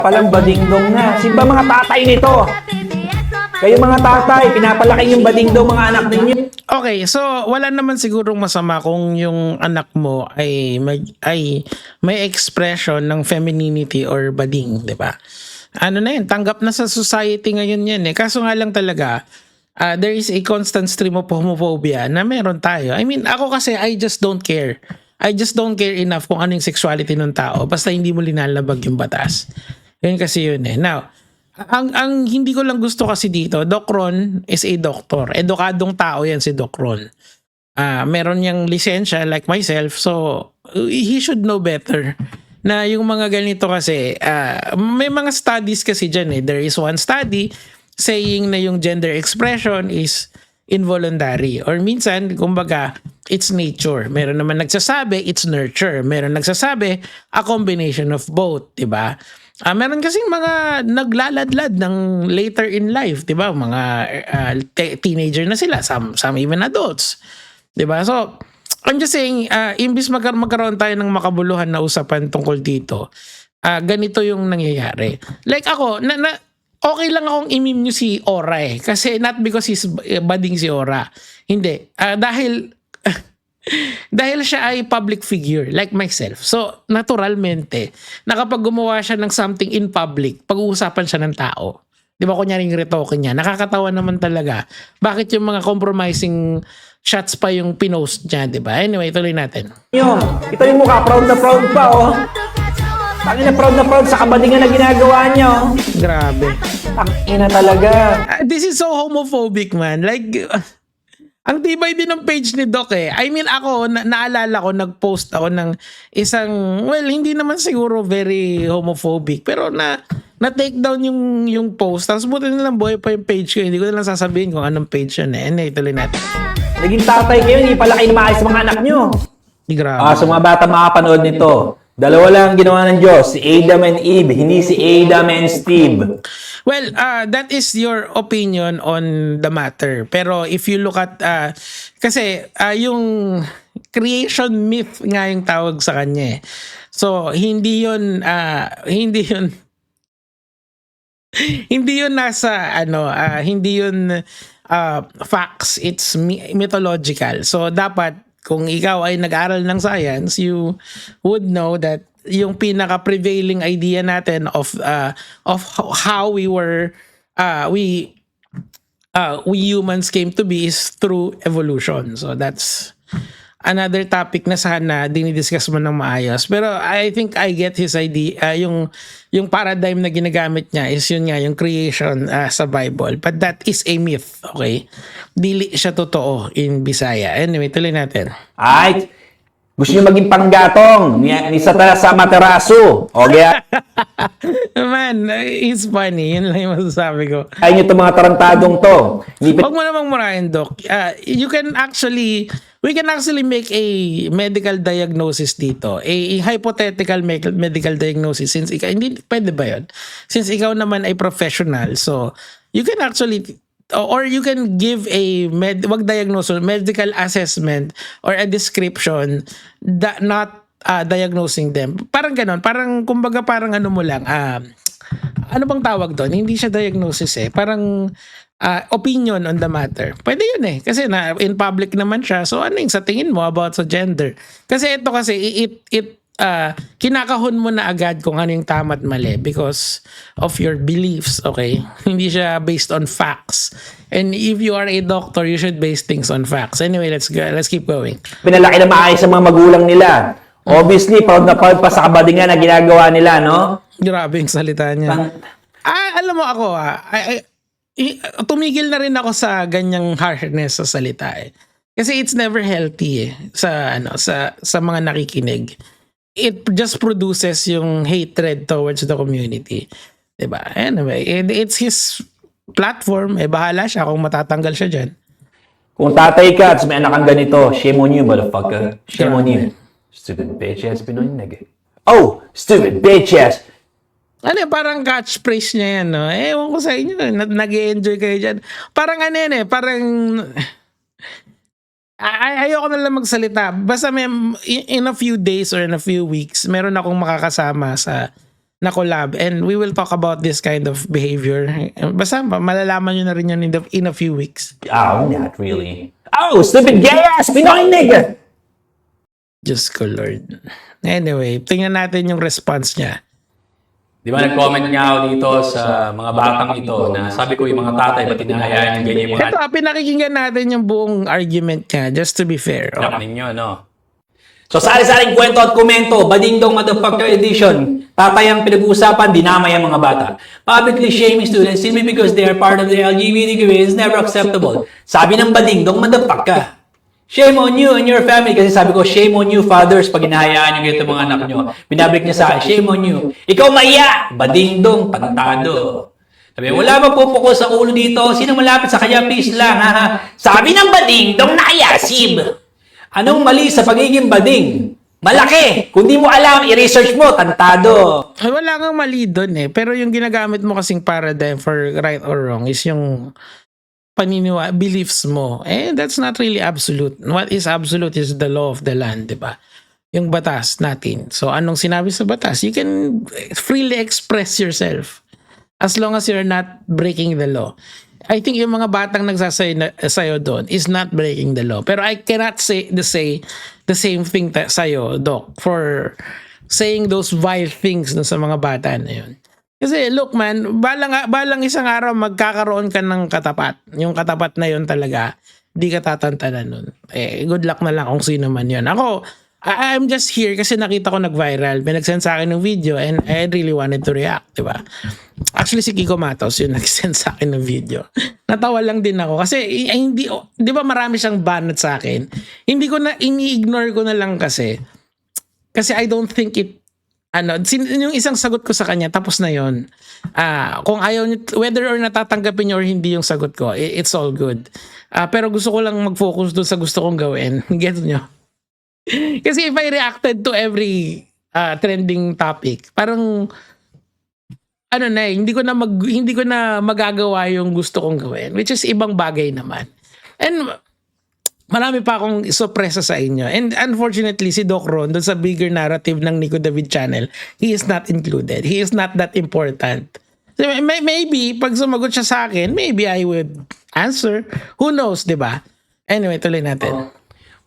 Palang badingdong na. Sino ba mga tatay nito? Kayo mga tatay, pinapalaki yung badingdong mga anak ninyo. Okay, so wala naman sigurong masama kung yung anak mo ay may expression ng femininity or bading, 'di ba? Ano na yun, tanggap na sa society ngayon yan eh. Kaso nga lang talaga, there is a constant stream of homophobia na meron tayo. I mean, ako kasi, I just don't care. I just don't care enough kung ano yung sexuality ng tao basta hindi mo linalabag yung batas. Yun kasi yun eh. Now, ang hindi ko lang gusto kasi dito, Doc Ron is a doctor. Edukadong tao yan si Doc Ron. Meron niyang lisensya like myself, so he should know better na yung mga ganito kasi, may mga studies kasi dyan eh. There is one study saying na yung gender expression is involuntary. Or minsan, kumbaga, it's nature. Meron naman nagsasabi, it's nurture. Meron nagsasabi, a combination of both, diba? Meron kasing mga naglaladlad ng later in life, 'di ba? Mga teenager na sila, some even adults. 'Di ba? So, I'm just saying, imbis magkaroon tayo ng makabuluhan na usapan tungkol dito, ganito yung nangyayari. Like ako, okay lang akong imim nyo si Ora eh. Kasi not because he's bading si Ora. Hindi. Dahil siya ay public figure like myself. So, naturalmente, na kapag gumawa siya ng something in public, pag-uusapan siya ng tao. Di ba, kunyaring retoke niya. Nakakatawa naman talaga. Bakit yung mga compromising shots pa yung pinost niya, di ba? Anyway, tuloy natin. Ito yung mukha, proud pa oh. Tangina, na proud sa kabadingan na ginagawa nyo. Grabe. Tangina talaga. This is so homophobic, man. Like, ang tibay din ng page ni Doc eh. I mean ako, naalala ko, nag-post ako ng isang, well, hindi naman siguro very homophobic, pero na-take down yung post. Tapos buti nilang buhay pa yung page ko. Hindi ko na lang sasabihin kung anong page yun eh. Anyway, tuloy natin. Naging tatay kayo, hindi pala kayo maayos sa mga anak nyo. Grabe. Sa mga bata makapanood nito, dalawa lang ginawa ng Diyos, si Adam and Eve, hindi si Adam and Steve. Well, that is your opinion on the matter. Pero if you look at, kasi yung creation myth nga yung tawag sa kanya eh. So, hindi yun hindi yun nasa, hindi yun facts, it's mythological. So, dapat, kung ikaw ay nag-aral ng science, you would know that yung pinaka-prevailing idea natin of how we humans came to be is through evolution. So that's another topic na sana dinidiscuss mo ng maayos. Pero I think I get his idea. Yung paradigm na ginagamit niya is yun nga, yung creation sa Bible. But that is a myth, okay? Dili siya totoo in Bisaya. Anyway, tuloy natin. Ay, gusto nyo maging panggatong ni sa materaso. Okay? Man, it's funny. Yun lang yung masasabi ko. Ay nyo itong mga tarantadong to. Huwag mo namang murahin, Doc. We can actually make a medical diagnosis dito. A hypothetical medical diagnosis. Since ikaw, hindi, pwede ba yun? Since ikaw naman ay professional, so you can actually, or you can give a medical assessment or a description that not diagnosing them. Parang ganon. Parang, kumbaga parang ano mo lang, ano bang tawag doon? Hindi siya diagnosis eh. Parang opinion on the matter. Pwede yun eh. Kasi in public naman siya. So ano yung sa tingin mo about sa gender? Kasi ito kasi, kinakahon mo na agad kung ano yung tama at mali because of your beliefs, okay? Hindi siya based on facts. And if you are a doctor, you should base things on facts. Anyway, let's keep going. Pinalaki na maayos sa mga magulang nila. Obviously, proud na proud pa sa kabadingan na ginagawa nila, no? Grabe yung salita niya. Alam mo ako, tumigil na rin ako sa ganyang harshness sa salita eh. Kasi it's never healthy eh, sa mga nakikinig. It just produces yung hatred towards the community. Diba? Anyway, it's his platform. Bahala siya kung matatanggal siya dyan. Kung tatay ka at may anak kang ganito, shame on you, motherfucker. Shame on you. Stupid bitch ass Pinoy nigga. Oh, stupid bitch ass. Parang catchphrase niya yan, no? Ewan ko sa inyo, nag-i-enjoy kayo dyan. Parang parang ayoko na lang magsalita. Basta in a few days or in a few weeks, meron akong makakasama sa na collab, and we will talk about this kind of behavior. Basta malalaman nyo na rin yun in a few weeks. Oh, not really. Oh, stupid gay-ass Pinoy nigga! Diyos ko Lord. Anyway, tingnan natin yung response niya. Di ba nag-comment nga ako dito sa mga batang ito na sabi ko yung mga tatay ba't tinahayaan yung ganyan yung mga Ito, pinakikinggan natin yung buong argument niya, just to be fair. anak ninyo, no? So, sari-saring kwento at komento, Badingdong Motherfucker Edition. Tatay ang pinag-uusapan, dinamay ang mga bata. Publicly shaming students simply because they are part of the LGBT community is never acceptable. Sabi ng Badingdong Motherfucker. Shame on you and your family. Kasi sabi ko, shame on you fathers pag hinahayaan nyo ganito mga anak nyo. Pinablik niya sa akin, shame on you. Ikaw maiya! Badingdong, pantado. Sabi, wala bang pupukol sa ulo dito? Sino malapit sa kanya? Please lang, ha? Sabi ng Badingdong nakayasib. Anong mali sa pagiging bading? Malaki! Kung di mo alam, i-research mo, tantado. Ay, wala kang mali doon eh. Pero yung ginagamit mo kasing paradigm for right or wrong is yung beliefs mo. That's not really absolute. What is absolute is the law of the land, di ba? Yung batas natin. So, anong sinabi sa batas? You can freely express yourself as long as you're not breaking the law. I think yung mga batang sa'yo doon is not breaking the law. Pero I cannot say the same thing sa'yo, Doc, for saying those vile things sa mga bata na yun. Kasi look man, balang isang araw magkakaroon ka ng katapat. Yung katapat na yun talaga, di ka tatantanan nun. Good luck na lang kung sino man yun. Ako, I'm just here kasi nakita ko nag-viral. Pinag-send sa akin ng video and I really wanted to react, di ba? Actually, si Kiko Matos yung nag-send sa akin ng video. Natawa lang din ako kasi hindi, di ba marami siyang banat sa akin? Hindi ko na, ini-ignore ko na lang kasi I don't think yung isang sagot ko sa kanya, tapos na yon. Kung ayaw niyo, whether or natatanggapin niyo or hindi yung sagot ko, it's all good. Pero gusto ko lang mag-focus doon sa gusto kong gawin. Get niyo? Kasi if I reacted to every trending topic, parang hindi ko na magagawa yung gusto kong gawin, which is ibang bagay naman. And marami pa akong sorpresa sa inyo. And unfortunately, si Doc Ron, doon sa bigger narrative ng Nico David channel, he is not included. He is not that important. So, maybe, pag sumagot siya sa akin, maybe I would answer. Who knows, di ba? Anyway, tuloy natin.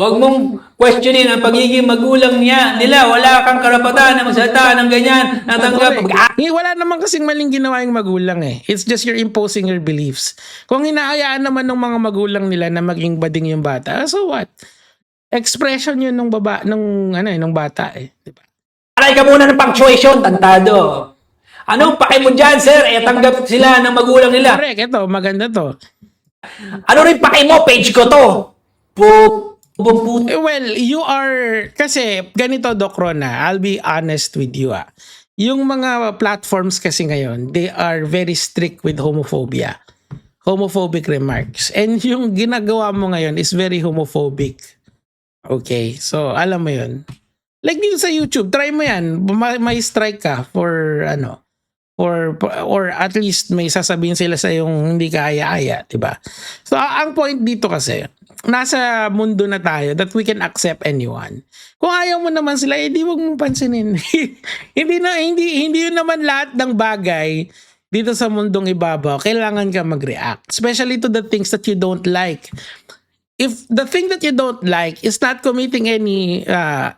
Huwag mong questionin ang pagiging magulang nila. Wala kang karapatan na magsalita ng ganyan. Natanggap. Wala naman kasing maling ginawa yung magulang eh. It's just you're imposing your beliefs. Kung hinahayaan naman ng mga magulang nila na maging bading yung bata, so what? Expression yun ng bata eh. Diba? Aray ka muna ng punctuation, tantado. Anong pake mo dyan, sir? Tanggap sila ng magulang nila. Correct, ito, maganda to. Ano rin pake mo? Page ko to. Well, you are, kasi ganito Doc Rona, I'll be honest with you Yung mga platforms kasi ngayon, they are very strict with homophobic remarks. And yung ginagawa mo ngayon is very homophobic. Okay, so alam mo yun. Like dito sa YouTube, try mo yan. May strike ka for or at least may sasabihin sila sa yung hindi ka aya-aya, diba? So ang point dito kasi, nasa mundo na tayo that we can accept anyone. Kung ayaw mo naman sila, di wag mong pansinin. hindi yun naman lahat ng bagay dito sa mundong ibabaw kailangan ka mag-react, especially to the things that you don't like. If the thing that you don't like is not committing any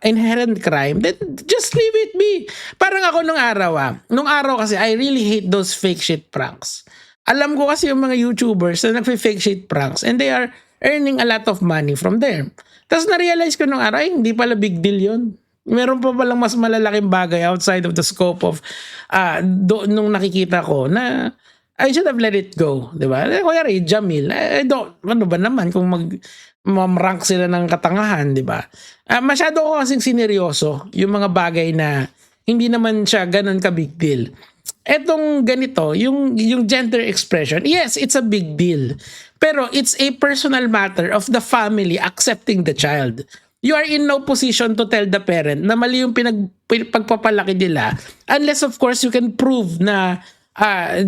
inherent crime, then just leave it be. Parang ako nung araw kasi I really hate those fake shit pranks. Alam ko kasi yung mga YouTubers na nagfe-fake shit pranks and they are earning a lot of money from there. Tapos na-realize ko nung araw, hindi pala big deal yun. Meron pa palang mas malalaking bagay outside of the scope of nung nakikita ko na I should have let it go. Diba? Kaya Jamil, ano ba naman kung mag-rank sila ng katangahan, diba? Masyado ko kasing sineryoso yung mga bagay na hindi naman siya ganun ka big deal. Etong ganito, yung gender expression, yes, it's a big deal. Pero it's a personal matter of the family accepting the child. You are in no position to tell the parent na mali yung pagpapalaki nila unless of course you can prove na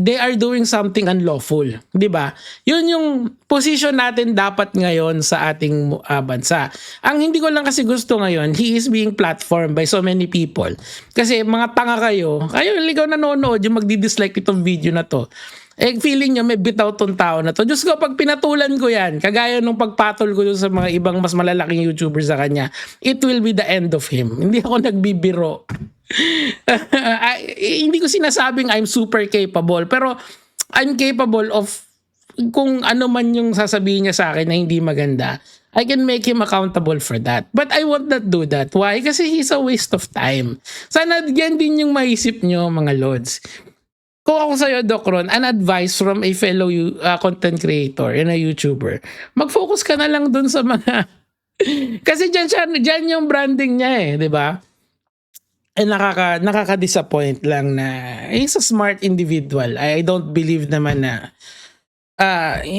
they are doing something unlawful, 'di ba? 'Yun yung position natin dapat ngayon sa ating bansa. Ang hindi ko lang kasi gusto ngayon, he is being platformed by so many people. Kasi mga tanga kayo ligaw nanonood yung magdi-dislike itong video na to. Feeling nyo may bitaw tong tao na to. Diyos ko, pag pinatulan ko yan, kagaya nung pagpatol ko dun sa mga ibang mas malalaking YouTubers sa kanya, it will be the end of him. Hindi ako nagbibiro. Hindi ko sinasabing I'm super capable, pero I'm capable of kung ano man yung sasabihin niya sa akin na hindi maganda, I can make him accountable for that. But I won't not do that. Why? Kasi he's a waste of time. Sana yan din yung maisip nyo, mga lods. Kung ako sa'yo, Doc Ron, an advice from a fellow content creator and a YouTuber, mag-focus ka na lang dun sa mga... Kasi dyan yung branding niya di ba? Nakaka-disappoint lang na he's a smart individual. I don't believe naman na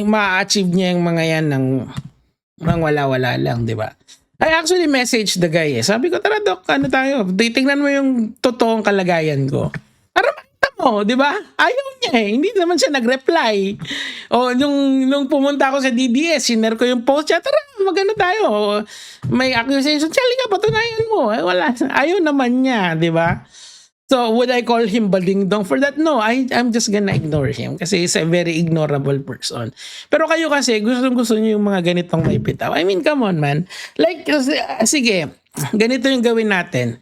ma-achieve niya yung mga yan ng wala-wala lang, di ba? I actually messaged the guy Sabi ko, tara Doc, ano tayo? Tingnan mo yung totoong kalagayan ko. Para makita mo, di ba? Ayaw niya Hindi naman siya nag-reply. Nung pumunta ako sa DDS, sinare ko yung post niya, tara, magano tayo. May accusation, halika, patunayan mo. Wala. Ayaw naman niya, di ba? So, would I call him balingdong for that? No, I'm just gonna ignore him kasi he's a very ignorable person. Pero kayo kasi, gusto niyo yung mga ganitong may bitaw. I mean, come on, man. Like, sige, ganito yung gawin natin.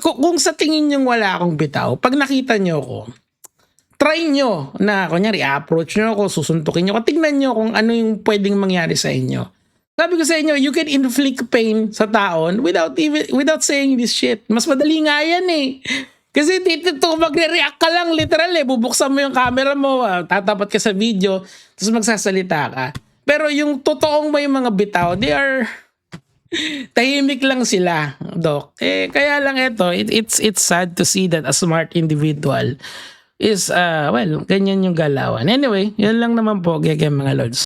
Kung sa tingin nyo wala akong bitaw, pag nakita nyo ko, try nyo na, kunyari, approach nyo ako, susuntukin nyo, tingnan nyo kung ano yung pwedeng mangyari sa inyo. Sabi ko sa inyo, you can inflict pain sa taon without saying this shit. Mas madali nga yan Kasi magre-react ka lang literal bubuksan mo yung camera mo, tatapat ka sa video, tapos magsasalita ka. Pero yung totoong may mga bitaw, they are tahimik lang sila, Doc. Kaya lang it's sad to see that a smart individual is, ganyan yung galawan. Anyway, yun lang naman po, mga lods.